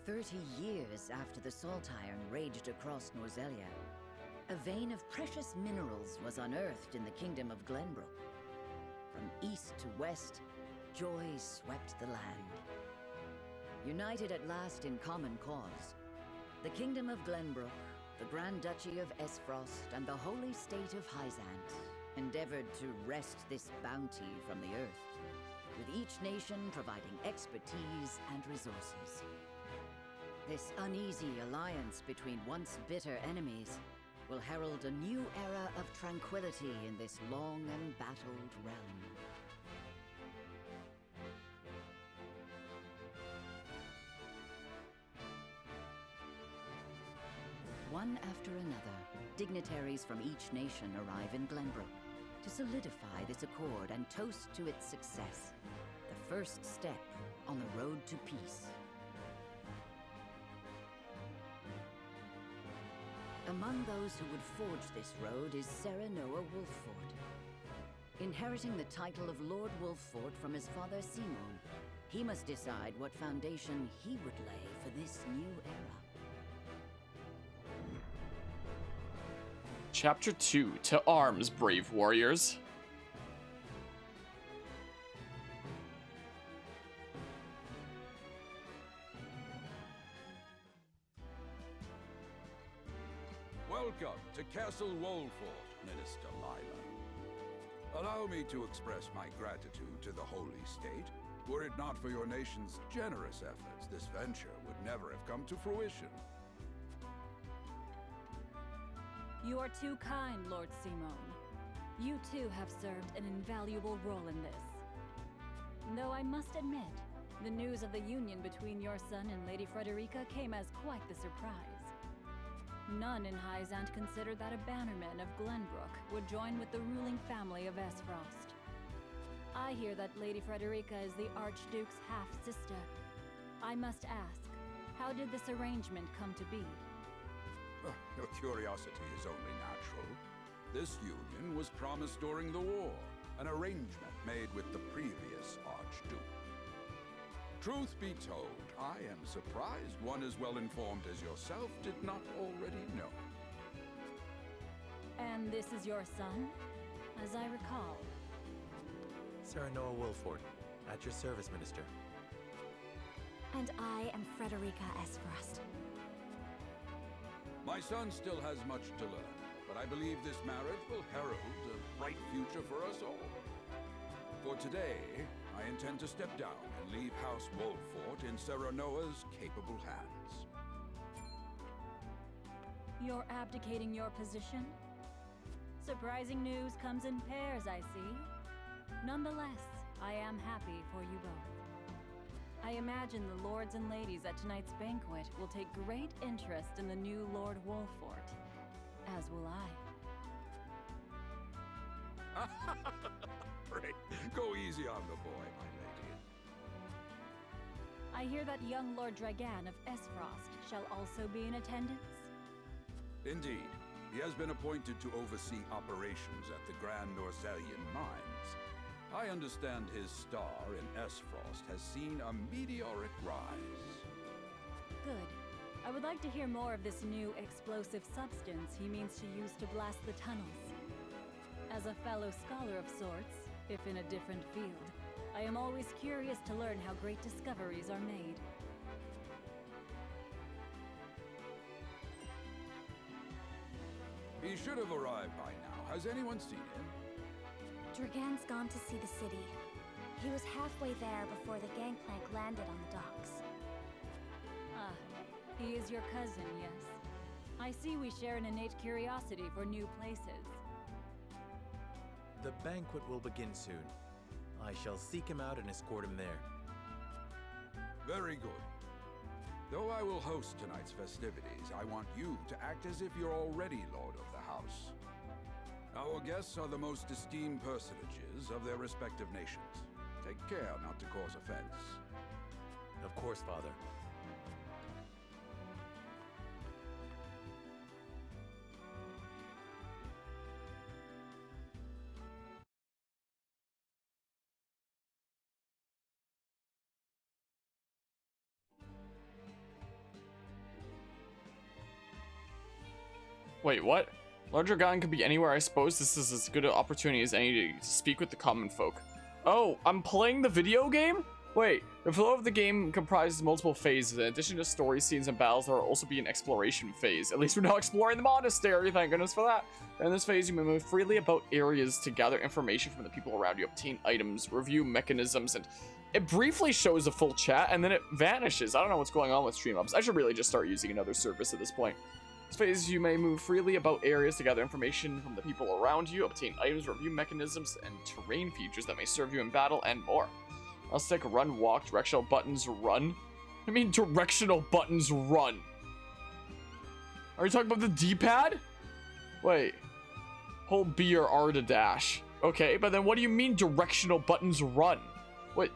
30 years after the Salt Iron raged across Norzelia, a vein of precious minerals was unearthed in the kingdom of Glenbrook. From east to west, joy swept the land. United at last in common cause, the kingdom of Glenbrook, the Grand Duchy of Esfrost, and the holy state of Hyzant endeavored to wrest this bounty from the earth, with each nation providing expertise and resources. This uneasy alliance between once bitter enemies will herald a new era of tranquility in this long and battled realm. One after another, dignitaries from each nation arrive in Glenbrook to solidify this accord and toast to its success, the first step on the road to peace. Among those who would forge this road is Serenoa Wolffort. Inheriting the title of Lord Wolffort from his father Simon, he must decide what foundation he would lay for this new era. Chapter 2, To Arms, Brave Warriors. Welcome to Castle Wolffort, Minister Lila. Allow me to express my gratitude to the Holy State. Were it not for your nation's generous efforts, this venture would never have come to fruition. You are too kind, Lord Simon. You too have served an invaluable role in this. Though I must admit, the news of the union between your son and Lady Frederica came as quite the surprise. None in Hyzant considered that a bannerman of Glenbrook would join with the ruling family of Esfrost. I hear that Lady Frederica is the Archduke's half-sister. I must ask, how did this arrangement come to be? Your curiosity is only natural. This union was promised during the war, an arrangement made with the previous Archduke. Truth be told, I am surprised one as well informed as yourself did not already know. And this is your son, as I recall. Serenoa Wolffort, at your service, Minister. And I am Frederica Esfrost. My son still has much to learn, but I believe this marriage will herald a bright future for us all. For today, I intend to step down and leave House Wolffort in Serenoa's capable hands. You're abdicating your position? Surprising news comes in pairs, I see. Nonetheless, I am happy for you both. I imagine the lords and ladies at tonight's banquet will take great interest in the new Lord Wolffort, as will I. Pray, go easy on the boy, my lady. I hear that young Lord Dragan of Esfrost shall also be in attendance? Indeed. He has been appointed to oversee operations at the Grand Norzelian mines. I understand his star in Esfrost has seen a meteoric rise. Good. I would like to hear more of this new explosive substance he means to use to blast the tunnels. As a fellow scholar of sorts, if in a different field, I am always curious to learn how great discoveries are made. He should have arrived by now. Has anyone seen him? Dragan's gone to see the city. He was halfway there before the gangplank landed on the docks. Ah, he is your cousin, yes. I see we share an innate curiosity for new places. The banquet will begin soon. I shall seek him out and escort him there. Very good. Though I will host tonight's festivities, I want you to act as if you're already Lord of the House. Our guests are the most esteemed personages of their respective nations. Take care not to cause offense. Of course, Father. Wait, what? Larger Dragon could be anywhere. I suppose this is as good an opportunity as any to speak with the common folk. Oh, I'm playing the video game? Wait, the flow of the game comprises multiple phases. In addition to story scenes and battles, there will also be an exploration phase. At least we're now exploring the monastery, thank goodness for that. In this phase, you may move freely about areas to gather information from the people around you, obtain items, review mechanisms, and it briefly shows a full chat, and then it vanishes. I don't know what's going on with stream ups. I should really just start using another service at this point. This phase, you may move freely about areas to gather information from the people around you, obtain items, review mechanisms, and terrain features that may serve you in battle, and more. I'll stick run, walk, directional buttons, run. I mean directional buttons, run. Are you talking about the D-pad? Wait. Hold B or R to dash. Okay, but then what do you mean directional buttons, run? Wait.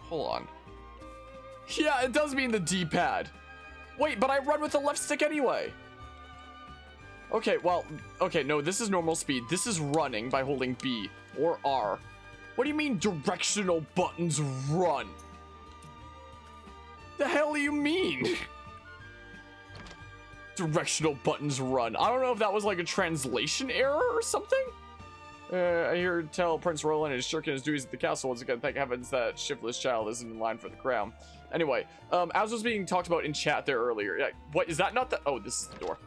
Hold on. Yeah, it does mean the D-pad. Wait, but I run with the left stick anyway. Okay, well, okay, no, this is normal speed. This is running by holding B or R. What do you mean directional buttons run? The hell do you mean? Directional buttons run. I don't know if that was like a translation error or something. I hear tell Prince Roland is shirking his duties at the castle once again. Thank heavens that shiftless child isn't in line for the crown. Anyway, as was being talked about in chat there earlier. Yeah, what is that? Not the? Oh, this is the door.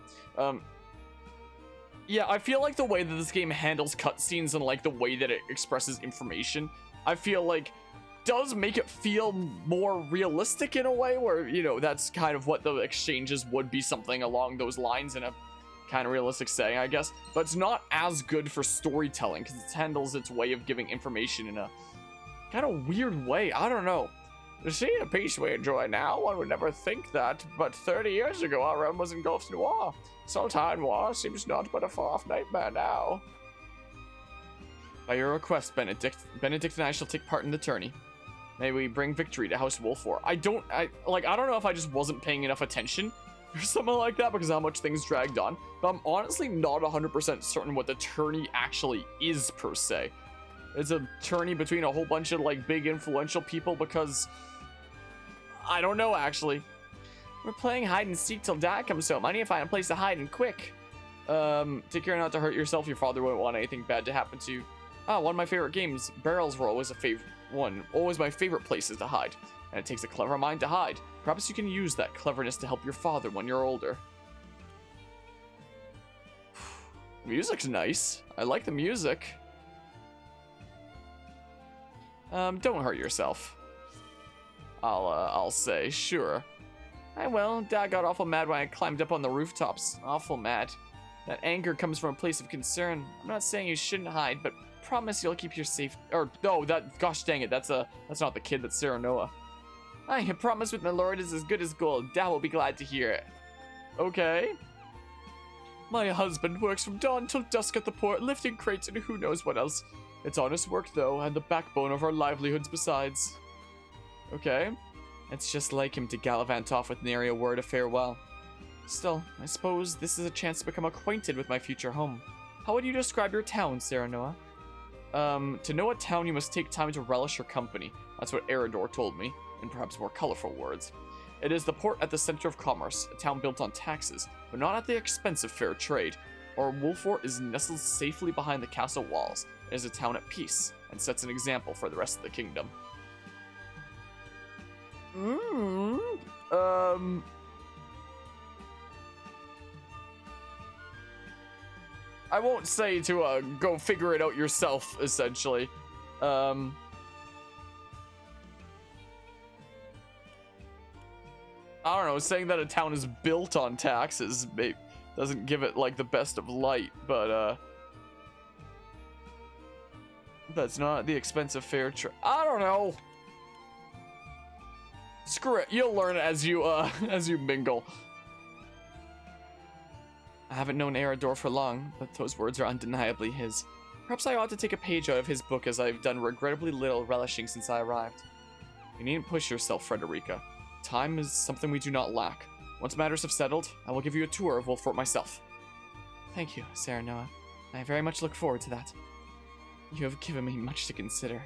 Yeah, I feel like the way that this game handles cutscenes and like the way that it expresses information, I feel like does make it feel more realistic in a way where, you know, that's kind of what the exchanges would be, something along those lines in a kind of realistic setting, I guess. But it's not as good for storytelling because it handles its way of giving information in a kind of weird way. I don't know. To see the peace we enjoy now, one would never think that, but 30 years ago our realm was engulfed in war. Sultan War seems not but a far-off nightmare now. By your request, Benedict and I shall take part in the tourney. May we bring victory to House Wolfore. I don't know if I just wasn't paying enough attention or something like that because of how much things dragged on, but I'm honestly not 100% certain what the tourney actually is per se. It's a tourney between a whole bunch of like big influential people because I don't know actually. We're playing hide and seek till Dad comes home. I need to find a place to hide and quick. Take care not to hurt yourself. Your father wouldn't want anything bad to happen to you. Ah, one of my favorite games. Barrels were always always my favorite places to hide. And it takes a clever mind to hide. Perhaps you can use that cleverness to help your father when you're older. Music's nice. I like the music. Don't hurt yourself. I'll say, sure. I will. Dad got awful mad when I climbed up on the rooftops. Awful mad. That anger comes from a place of concern. I'm not saying you shouldn't hide, but promise you'll keep your safe. Or no, gosh dang it, that's not the kid. That's Sarah Noah. I promise with my lord is as good as gold. Dad will be glad to hear it. Okay. My husband works from dawn till dusk at the port, lifting crates and who knows what else. It's honest work though, and the backbone of our livelihoods besides. Okay. It's just like him to gallivant off with nary a word of farewell. Still, I suppose this is a chance to become acquainted with my future home. How would you describe your town, Sarah Noah? To know a town, you must take time to relish her company. That's what Eridor told me, in perhaps more colorful words. It is the port at the center of commerce, a town built on taxes, but not at the expense of fair trade. Our Wolfort is nestled safely behind the castle walls. It is a town at peace, and sets an example for the rest of the kingdom. I won't say to go figure it out yourself, essentially. I don't know, saying that a town is built on taxes doesn't give it like the best of light, but that's not at the expense of fair trade. I don't know. Screw it, you'll learn as you mingle. I haven't known Eridor for long, but those words are undeniably his. Perhaps I ought to take a page out of his book, as I've done regrettably little relishing since I arrived. You needn't push yourself, Frederica. Time is something we do not lack. Once matters have settled, I will give you a tour of Wolfort myself. Thank you, Sarah Noah. I very much look forward to that. You have given me much to consider.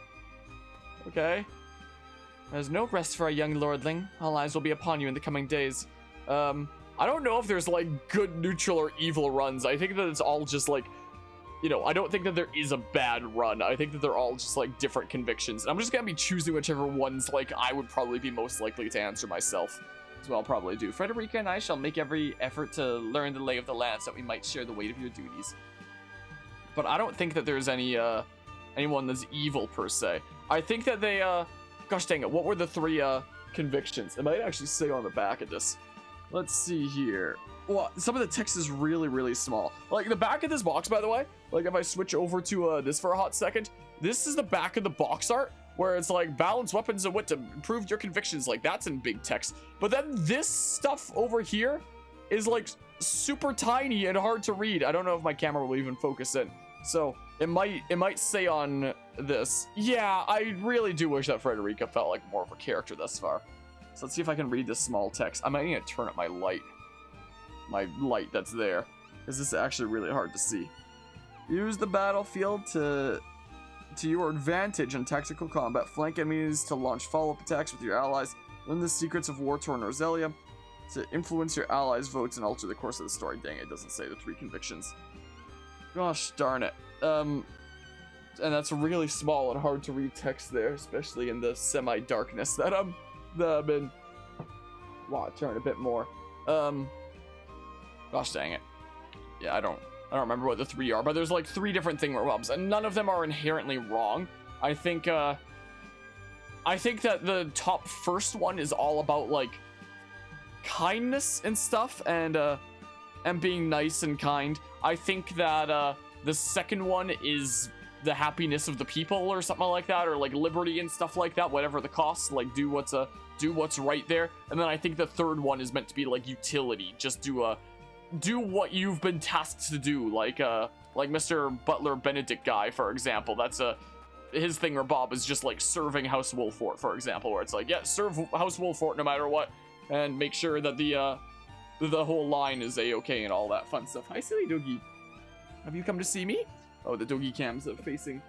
Okay. There's no rest for a young lordling. All eyes will be upon you in the coming days. I don't know if there's like good, neutral, or evil runs. I think that it's all just like, you know, I don't think that there is a bad run. I think that they're all just like different convictions. And I'm just gonna be choosing whichever ones like I would probably be most likely to answer myself. That's what I'll probably do. Frederica and I shall make every effort to learn the lay of the land so that we might share the weight of your duties. But I don't think that there's any anyone that's evil per se. I think that they gosh dang it, what were the 3 convictions? It might actually say on the back of this. Let's see here. Well, some of the text is really, really small. Like the back of this box, by the way, like if I switch over to this for a hot second, this is the back of the box art where it's like balance weapons and wit to improve your convictions. Like that's in big text. But then this stuff over here is like super tiny and hard to read. I don't know if my camera will even focus in. So it might say on this. Yeah, I really do wish that Frederica felt like more of a character thus far. So let's see if I can read this small text. I might need to turn up my light that's there, because this is actually really hard to see. Use the battlefield to your advantage in tactical combat. Flank enemies to launch follow-up attacks with your allies. Learn the secrets of war-torn Norzelia to influence your allies' votes and alter the course of the story. Dang, it doesn't say the 3 convictions. Gosh darn it. And that's really small and hard to read text there, especially in the semi-darkness that I'm in. Wow, turn a bit more. Gosh dang it. Yeah, I don't remember what the 3 are, but there's like 3 different thingamabobs, and none of them are inherently wrong. I think that the top first one is all about like kindness and stuff, and being nice and kind. I think that the second one is the happiness of the people or something like that, or like liberty and stuff like that, whatever the cost, like do what's right there. And then I think the third one is meant to be like utility, just do what you've been tasked to do, like Mr. Butler Benedict guy, for example. That's his thing, or Bob is just like serving House Wolfort, for example, where it's like, yeah, serve House Wolfort no matter what, and make sure that the whole line is a-okay and all that fun stuff. Hi, silly doggy. Have you come to see me? Oh, the doggy cam's facing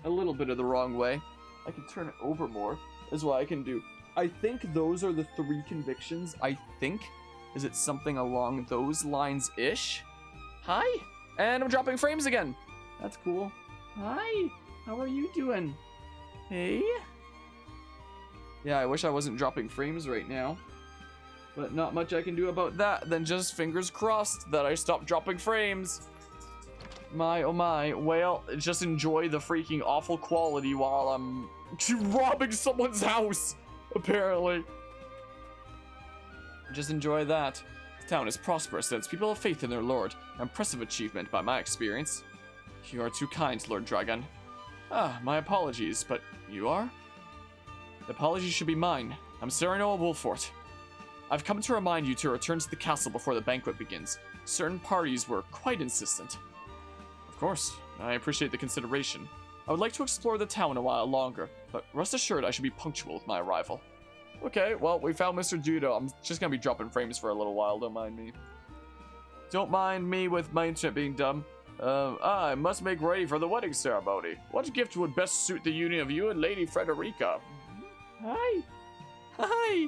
a little bit of the wrong way. I can turn it over more, is what I can do. I think those are the 3 convictions. I think. Is it something along those lines-ish? Hi! And I'm dropping frames again. That's cool. Hi! How are you doing? Hey? Yeah, I wish I wasn't dropping frames right now. But not much I can do about that than just fingers crossed that I stop dropping frames. My, oh my. Well, just enjoy the freaking awful quality while I'm robbing someone's house, apparently. Just enjoy that. The town is prosperous and its people have faith in their lord. Impressive achievement by my experience. You are too kind, Lord Dragon. Ah, my apologies, but you are? The apology should be mine. I'm Cyrano Wolfort. I've come to remind you to return to the castle before the banquet begins. Certain parties were quite insistent. Of course, I appreciate the consideration. I would like to explore the town a while longer, but rest assured I should be punctual with my arrival. Okay, well, we found Mr. Judo. I'm just gonna be dropping frames for a little while, don't mind me. Don't mind me with my internet being dumb. I must make ready for the wedding ceremony. What gift would best suit the union of you and Lady Frederica? Hi. Hi.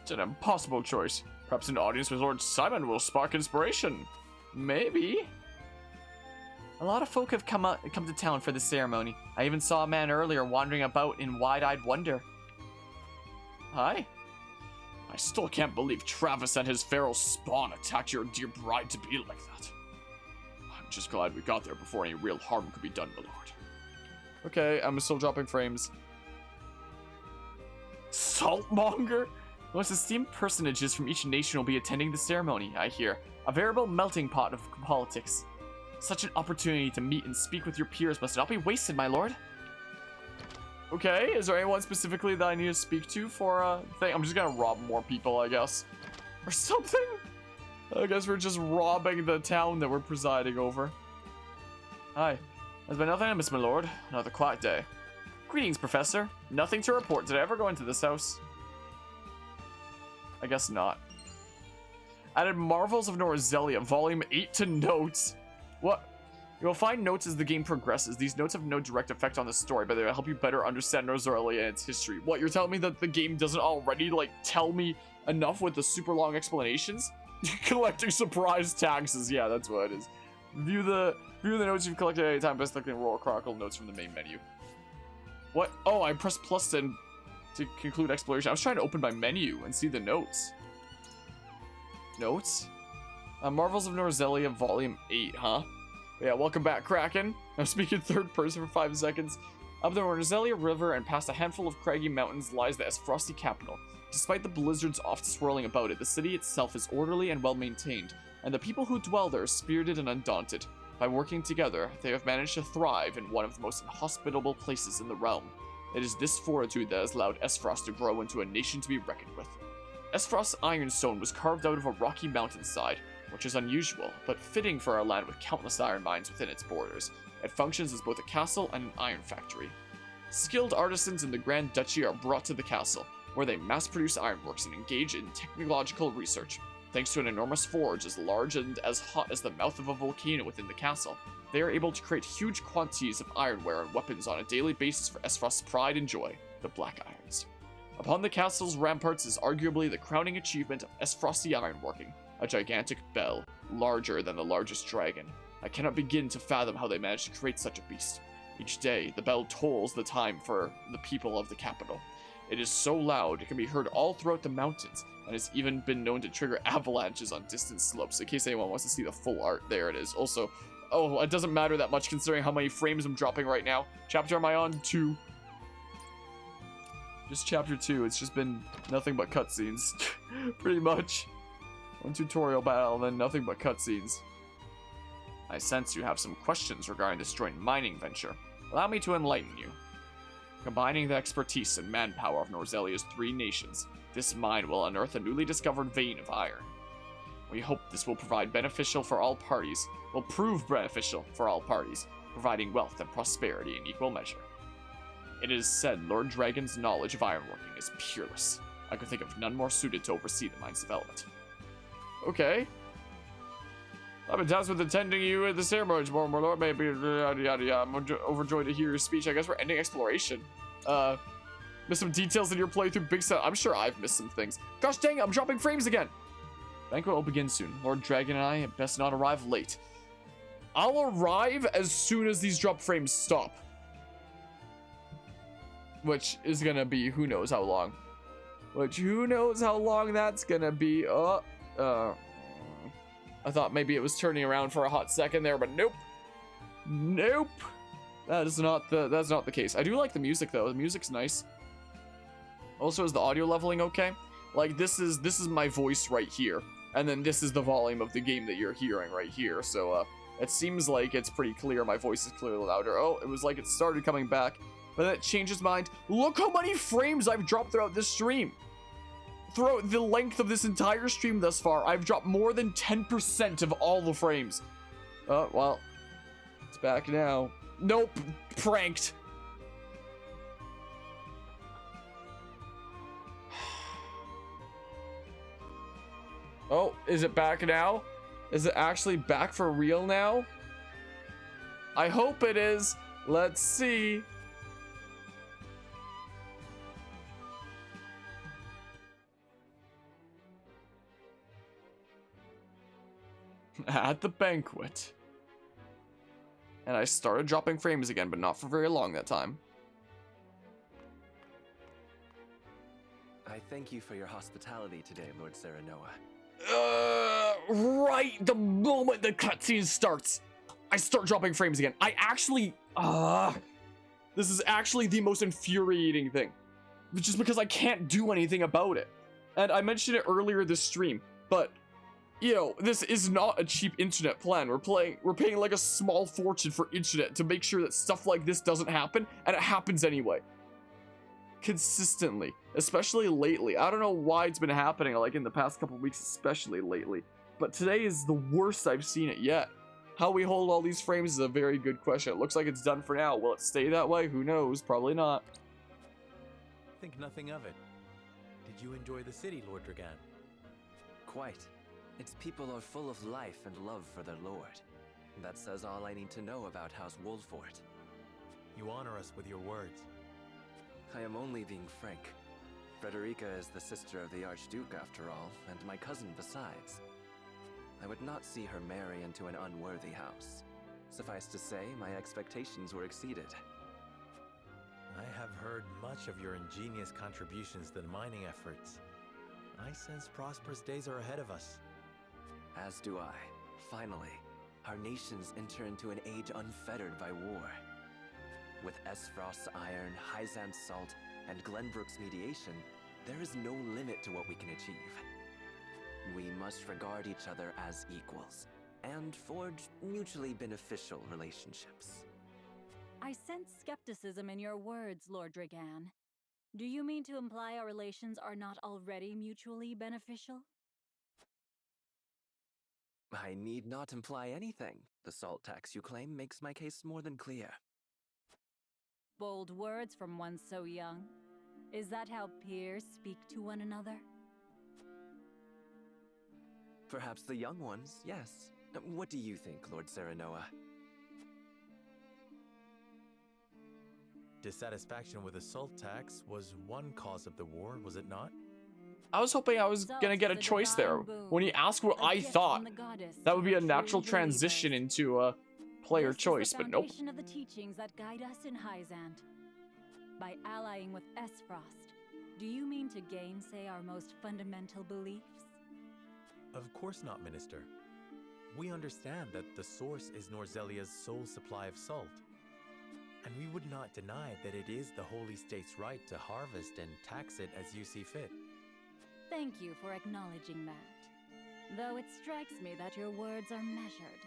It's an impossible choice. Perhaps an audience with Lord Simon will spark inspiration. Maybe. A lot of folk have come to town for the ceremony. I even saw a man earlier wandering about in wide-eyed wonder. Hi. I still can't believe Travis and his feral spawn attacked your dear bride-to-be like that. I'm just glad we got there before any real harm could be done, my lord. Okay, I'm still dropping frames. Saltmonger? The most esteemed personages from each nation will be attending the ceremony, I hear. A veritable melting pot of politics. Such an opportunity to meet and speak with your peers must not be wasted, my lord. Okay, is there anyone specifically that I need to speak to for a thing? I'm just gonna rob more people, I guess. Or something? I guess we're just robbing the town that we're presiding over. Hi. There's been nothing amiss, my lord. Another quiet day. Greetings, Professor. Nothing to report. Did I ever go into this house? I guess not. Added Marvels of Norzelia, Volume 8 to notes. What? You will find notes as the game progresses. These notes have no direct effect on the story, but they will help you better understand Nozalia and its history. What, you're telling me that the game doesn't already, like, tell me enough with the super long explanations? Collecting surprise taxes. Yeah, that's what it is. View the notes you've collected at any time by selecting Royal Chronicle notes from the main menu. What? Oh, I pressed plus to conclude exploration. I was trying to open my menu and see the notes. Notes? Marvels of Nozalia, Volume 8, huh? Yeah, welcome back, Kraken. I'm speaking third person for 5 seconds. Up the Nozalia River and past a handful of craggy mountains lies the Frosty capital. Despite the blizzards oft swirling about it, the city itself is orderly and well maintained, and the people who dwell there are spirited and undaunted. By working together, they have managed to thrive in one of the most inhospitable places in the realm. It is this fortitude that has allowed Esfrost to grow into a nation to be reckoned with. Esfrost's ironstone was carved out of a rocky mountainside, which is unusual, but fitting for a land with countless iron mines within its borders. It functions as both a castle and an iron factory. Skilled artisans in the Grand Duchy are brought to the castle, where they mass-produce ironworks and engage in technological research. Thanks to an enormous forge as large and as hot as the mouth of a volcano within the castle, they are able to create huge quantities of ironware and weapons on a daily basis for Esfrost's pride and joy, the Black Irons. Upon the castle's ramparts is arguably the crowning achievement of Esfrosty ironworking, a gigantic bell, larger than the largest dragon. I cannot begin to fathom how they managed to create such a beast. Each day, the bell tolls the time for the people of the capital. It is so loud, it can be heard all throughout the mountains, and has even been known to trigger avalanches on distant slopes. In case anyone wants to see the full art, there it is. Also, oh, it doesn't matter that much considering how many frames I'm dropping right now. Chapter am I on? 2. Just chapter 2. It's just been nothing but cutscenes. Pretty much. One tutorial battle, then nothing but cutscenes. I sense you have some questions regarding this joint mining venture. Allow me to enlighten you. Combining the expertise and manpower of Norzelia's 3 nations, this mine will unearth a newly discovered vein of iron. We hope this will prove beneficial for all parties, providing wealth and prosperity in equal measure. It is said Lord Dragon's knowledge of ironworking is peerless. I could think of none more suited to oversee the mine's development. Okay. I've been tasked with attending you at the ceremony tomorrow, my lord. Maybe yada yada yada. I'm overjoyed to hear your speech. I guess we're ending exploration. Missed some details in your playthrough. Big set. I'm sure I've missed some things. Gosh dang it, I'm dropping frames again. Banquet will begin soon. Lord Dragon and I had best not arrive late. I'll arrive as soon as these drop frames stop. Which is gonna be who knows how long. Who knows how long that's gonna be. I thought maybe it was turning around for a hot second there, but nope. Nope. That's not the case. I do like the music though. The music's nice. Also, is the audio leveling okay? Like this is my voice right here, and then this is the volume of the game that you're hearing right here. So it seems like it's pretty clear. My voice is clearly louder. Oh, it was like it started coming back, but then it changed its mind. Look how many frames I've dropped throughout this stream. Throughout the length of this entire stream thus far, I've dropped more than 10% of all the frames. Oh, well, it's back now. Nope, pranked. Oh, is it back now? Is it actually back for real now? I hope it is. Let's see. At the banquet. And I started dropping frames again, but not for very long that time. I thank you for your hospitality today, Lord Serenoa. Right the moment the cutscene starts, I start dropping frames again. I actually, this is actually the most infuriating thing. Just because I can't do anything about it. And I mentioned it earlier this stream, but you know, this is not a cheap internet plan. We're paying like a small fortune for internet to make sure that stuff like this doesn't happen, and it happens anyway. Consistently, especially lately. I don't know why it's been happening like in the past couple weeks, especially lately. But today is the worst I've seen it yet. How we hold all these frames is a very good question. It looks like it's done for now. Will it stay that way? Who knows? Probably not. Think nothing of it. Did you enjoy the city, Lord Dragan? Quite. Its people are full of life and love for their lord. That says all I need to know about House Wolfort. You honor us with your words. I am only being frank. Frederica is the sister of the Archduke, after all, and my cousin besides. I would not see her marry into an unworthy house. Suffice to say, my expectations were exceeded. I have heard much of your ingenious contributions to the mining efforts. I sense prosperous days are ahead of us. As do I. Finally, our nations enter into an age unfettered by war. With Esfrost's iron, Hyzant's salt, and Glenbrook's mediation, there is no limit to what we can achieve. We must regard each other as equals, and forge mutually beneficial relationships. I sense skepticism in your words, Lord Dragan. Do you mean to imply our relations are not already mutually beneficial? I need not imply anything. The salt tax you claim makes my case more than clear. Bold words from one so young. Is that how peers speak to one another? Perhaps the young ones, yes. What do you think, Lord Serenoa? Dissatisfaction with the salt tax was one cause of the war, was it not? I was hoping I was gonna get a choice there. When you ask what I thought, that would be a natural transition into a player choice, but nope. This is the foundation of the teachings that guide us in Hyzant. By allying with Esfrost, do you mean to gainsay our most fundamental beliefs? Of course not, Minister. We understand that the source is Norzelia's sole supply of salt. And we would not deny that it is the Holy State's right to harvest and tax it as you see fit. Thank you for acknowledging that. Though it strikes me that your words are measured.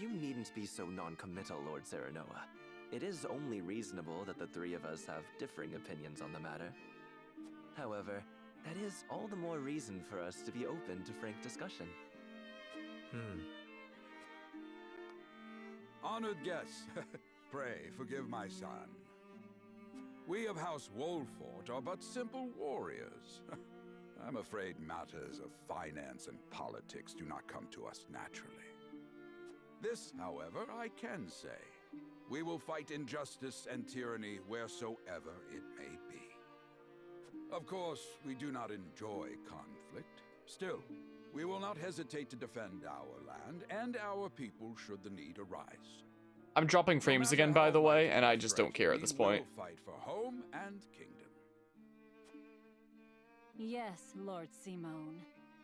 You needn't be so non-committal, Lord Serenoa. It is only reasonable that the three of us have differing opinions on the matter. However, that is all the more reason for us to be open to frank discussion. Honored guests, pray forgive my son. We of House Wolfort are but simple warriors. I'm afraid matters of finance and politics do not come to us naturally. This, however, I can say. We will fight injustice and tyranny wheresoever it may be. Of course, we do not enjoy conflict. Still, we will not hesitate to defend our land and our people should the need arise. I'm dropping frames again, by the way, and I just don't care at this point. We will fight for home and kingdom. Yes, Lord Simone.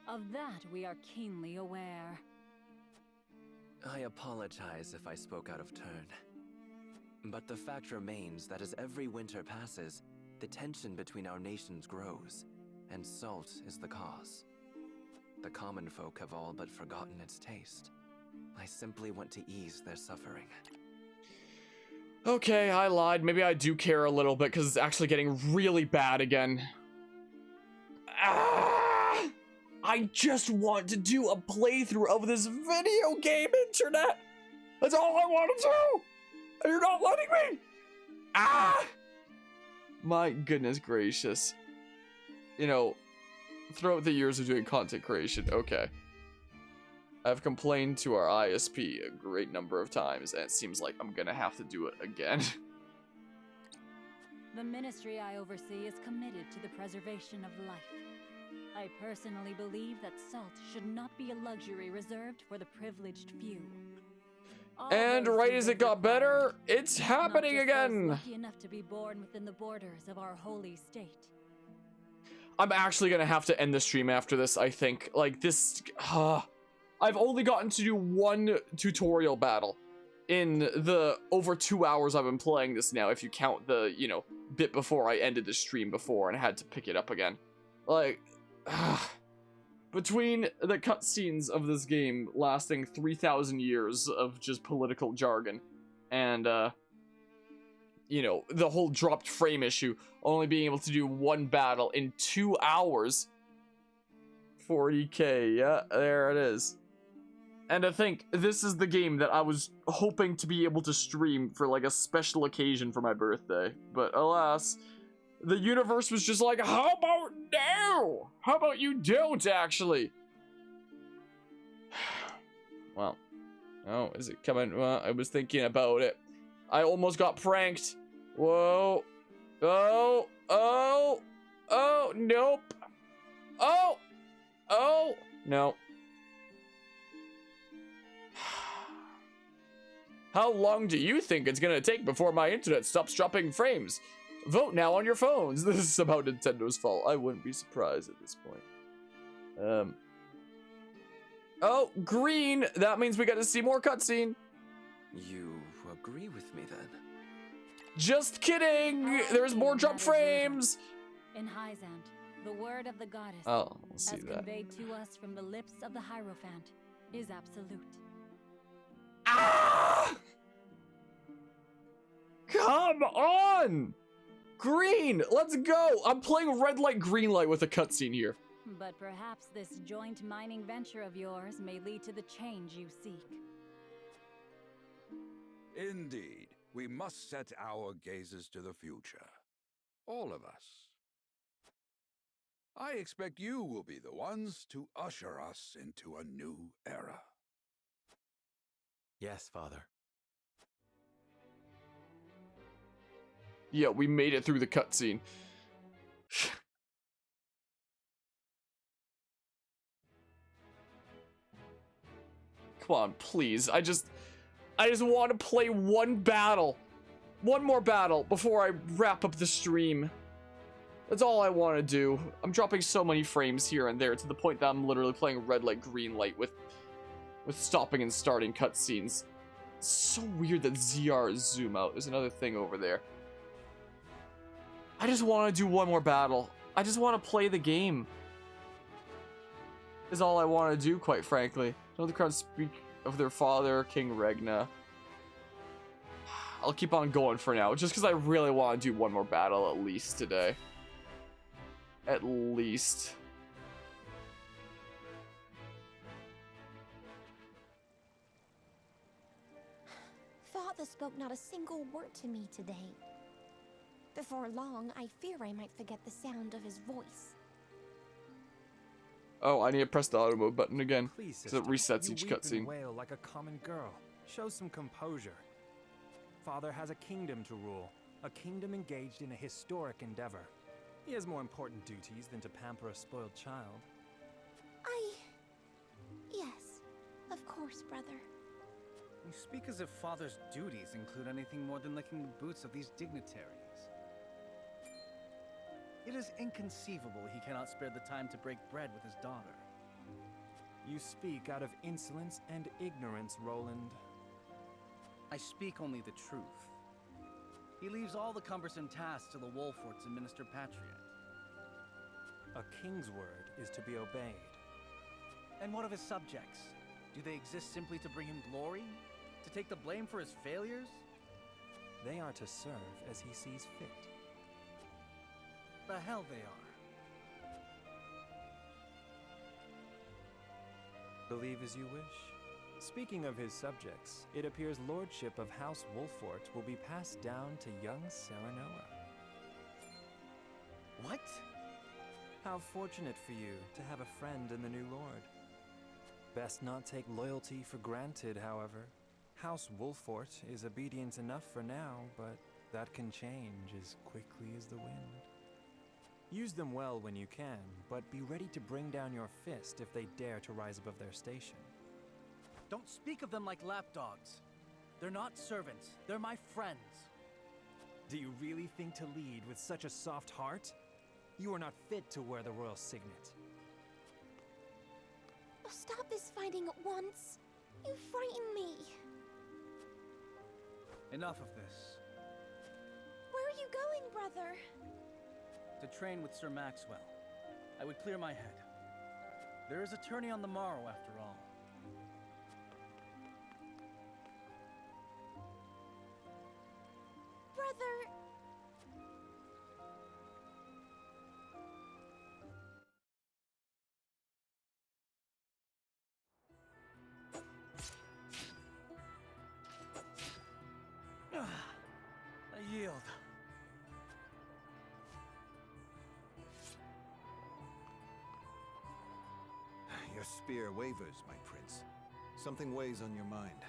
Of that we are keenly aware. I apologize if I spoke out of turn. But the fact remains that as every winter passes, the tension between our nations grows, and salt is the cause. The common folk have all but forgotten its taste. I simply want to ease their suffering. Okay, I lied. Maybe I do care a little bit because it's actually getting really bad again. Ah! I just want to do a playthrough of this video game, internet! That's all I want to do! And you're not letting me! Ah! My goodness gracious. You know, throughout the years of doing content creation, okay. I've complained to our ISP a great number of times, and it seems like I'm gonna have to do it again. The ministry I oversee is committed to the preservation of life. I personally believe that salt should not be a luxury reserved for the privileged few. And right as it got better, it's happening again! Lucky enough to be born within the borders of our holy state. I'm actually gonna have to end the stream after this, I think. Like, this... I've only gotten to do one tutorial battle in the over 2 hours I've been playing this now, if you count the, you know, bit before I ended the stream before and had to pick it up again. Like, between the cutscenes of this game lasting 3,000 years of just political jargon and, you know, the whole dropped frame issue, only being able to do one battle in 2 hours, 40k, yeah, there it is. And I think this is the game that I was hoping to be able to stream for like a special occasion for my birthday. But alas, the universe was just like, how about no? How about you don't actually? Well, Oh, is it coming? Well, I was thinking about it. I almost got pranked. Whoa. Oh. Oh. Oh. Nope. Oh. Oh. No. How long do you think it's gonna take before my internet stops dropping frames? Vote now on your phones. This is somehow Nintendo's fault. I wouldn't be surprised at this point. Oh, green. That means we got to see more cutscene. You agree with me then? Just kidding. There's more drop frames. In Hyzant, the word of the goddess, Oh, we'll see as that. conveyed to us from the lips of the Hierophant, is absolute. Ah! Come on! Green, let's go! I'm playing red light, green light with a cutscene here. But perhaps this joint mining venture of yours may lead to the change you seek. Indeed, we must set our gazes to the future. All of us. I expect you will be the ones to usher us into a new era. Yes, Father. Yeah, we made it through the cutscene. Come on, please. I just want to play one battle. One more battle before I wrap up the stream. That's all I want to do. I'm dropping so many frames here and there to the point that I'm literally playing red light, green light with stopping and starting cutscenes. It's so weird that ZR is zoom out. There's another thing over there. I just want to do one more battle. I just want to play the game. Is all I want to do, quite frankly. Know the crowd speak of their father, King Regna. I'll keep on going for now, just because I really want to do one more battle at least today. At least. Father spoke not a single word to me today. Before long, I fear I might forget the sound of his voice. Oh, I need to press the auto mode button again, Please, because it sister, resets you each weep and cutscene. wail like a common girl. Show some composure. Father has a kingdom to rule, a kingdom engaged in a historic endeavor. He has more important duties than to pamper a spoiled child. Yes, of course, brother. You speak as if Father's duties include anything more than licking the boots of these dignitaries. It is inconceivable he cannot spare the time to break bread with his daughter. You speak out of insolence and ignorance, Roland. I speak only the truth. He leaves all the cumbersome tasks to the Wolforts and Minister Patriot. A king's word is to be obeyed. And what of his subjects? Do they exist simply to bring him glory? To take the blame for his failures? They are to serve as he sees fit. The hell they are. Believe as you wish. Speaking of his subjects, it appears lordship of House Wolfort will be passed down to young Serenoa. What? How fortunate for you to have a friend in the new lord. Best not take loyalty for granted, however. House Wolfort is obedient enough for now, but that can change as quickly as the wind. Use them well when you can, but be ready to bring down your fist if they dare to rise above their station. Don't speak of them like lapdogs. They're not servants. They're my friends. Do you really think to lead with such a soft heart? You are not fit to wear the royal signet. Oh, stop this fighting at once. You frighten me. Enough of this. Where are you going, brother? To train with Sir Maxwell. I would clear my head. There is a tourney on the morrow, after all. Brother... I yield. Your spear wavers, my prince. Something weighs on your mind.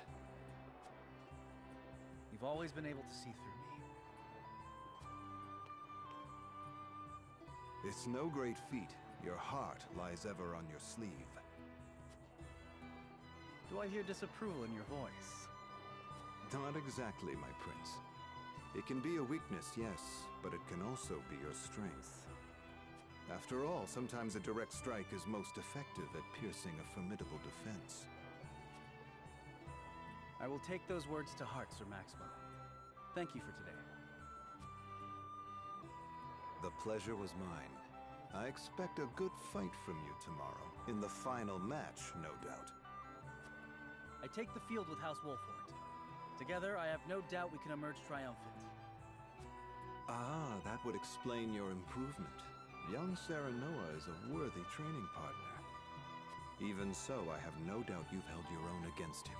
You've always been able to see through me. It's no great feat. Your heart lies ever on your sleeve. Do I hear disapproval in your voice? Not exactly, my prince. It can be a weakness, yes, but it can also be your strength. After all, sometimes a direct strike is most effective at piercing a formidable defense. I will take those words to heart, Sir Maxwell. Thank you for today. The pleasure was mine. I expect a good fight from you tomorrow. In the final match, no doubt. I take the field with House Wolfort. Together, I have no doubt we can emerge triumphant. Ah, that would explain your improvement. Young Serenoa is a worthy training partner. Even so, I have no doubt you've held your own against him.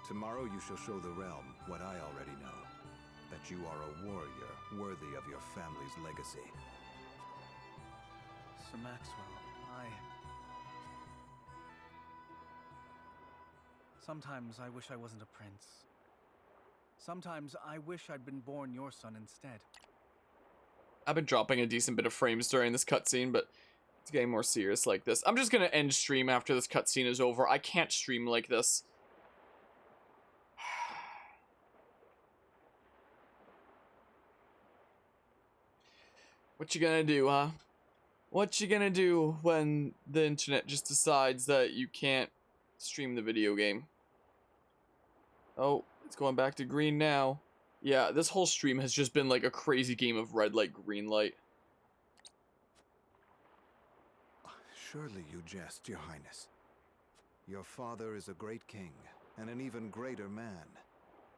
Tomorrow you shall show the realm what I already know. That you are a warrior worthy of your family's legacy. Sir Maxwell, Sometimes I wish I wasn't a prince. Sometimes I wish I'd been born your son instead. I've been dropping a decent bit of frames during this cutscene, but it's getting more serious like this. I'm just gonna end stream after this cutscene is over. I can't stream like this. What you gonna do, huh? What you gonna do when the internet just decides that you can't stream the video game? Oh, it's going back to green now. Yeah, this whole stream has just been like a crazy game of red light, green light. Surely you jest, Your Highness. Your father is a great king, and an even greater man.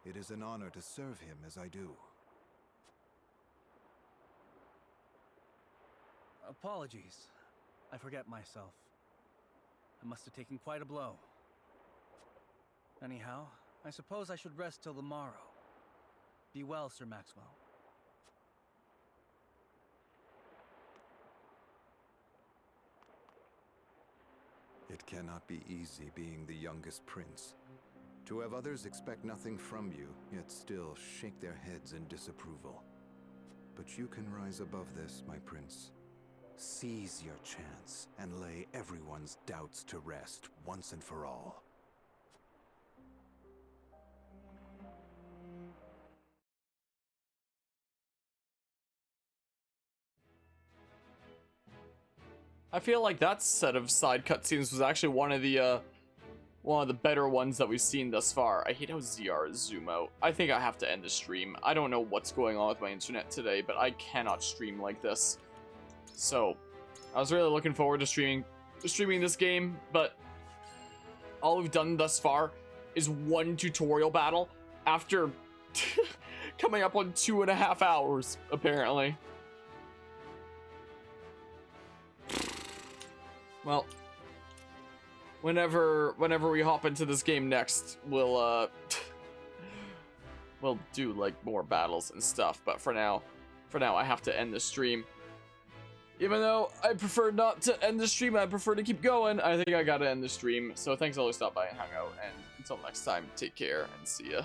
It is an honor to serve him as I do. Apologies. I forget myself. I must have taken quite a blow. Anyhow, I suppose I should rest till the morrow. Be well, Sir Maxwell. It cannot be easy being the youngest prince. To have others expect nothing from you, yet still shake their heads in disapproval. But you can rise above this, my prince. Seize your chance and lay everyone's doubts to rest once and for all. I feel like that set of side cutscenes was actually one of the better ones that we've seen thus far. I hate how ZRs zoom out. I think I have to end the stream. I don't know what's going on with my internet today, but I cannot stream like this. So, I was really looking forward to streaming this game, but all we've done thus far is one tutorial battle after coming up on 2.5 hours, apparently. Well, whenever we hop into this game next, we'll do like more battles and stuff. But for now, I have to end the stream. Even though I prefer not to end the stream, I prefer to keep going. I think I gotta end the stream. So thanks all who stopped by and hung out. And until next time, take care and see ya.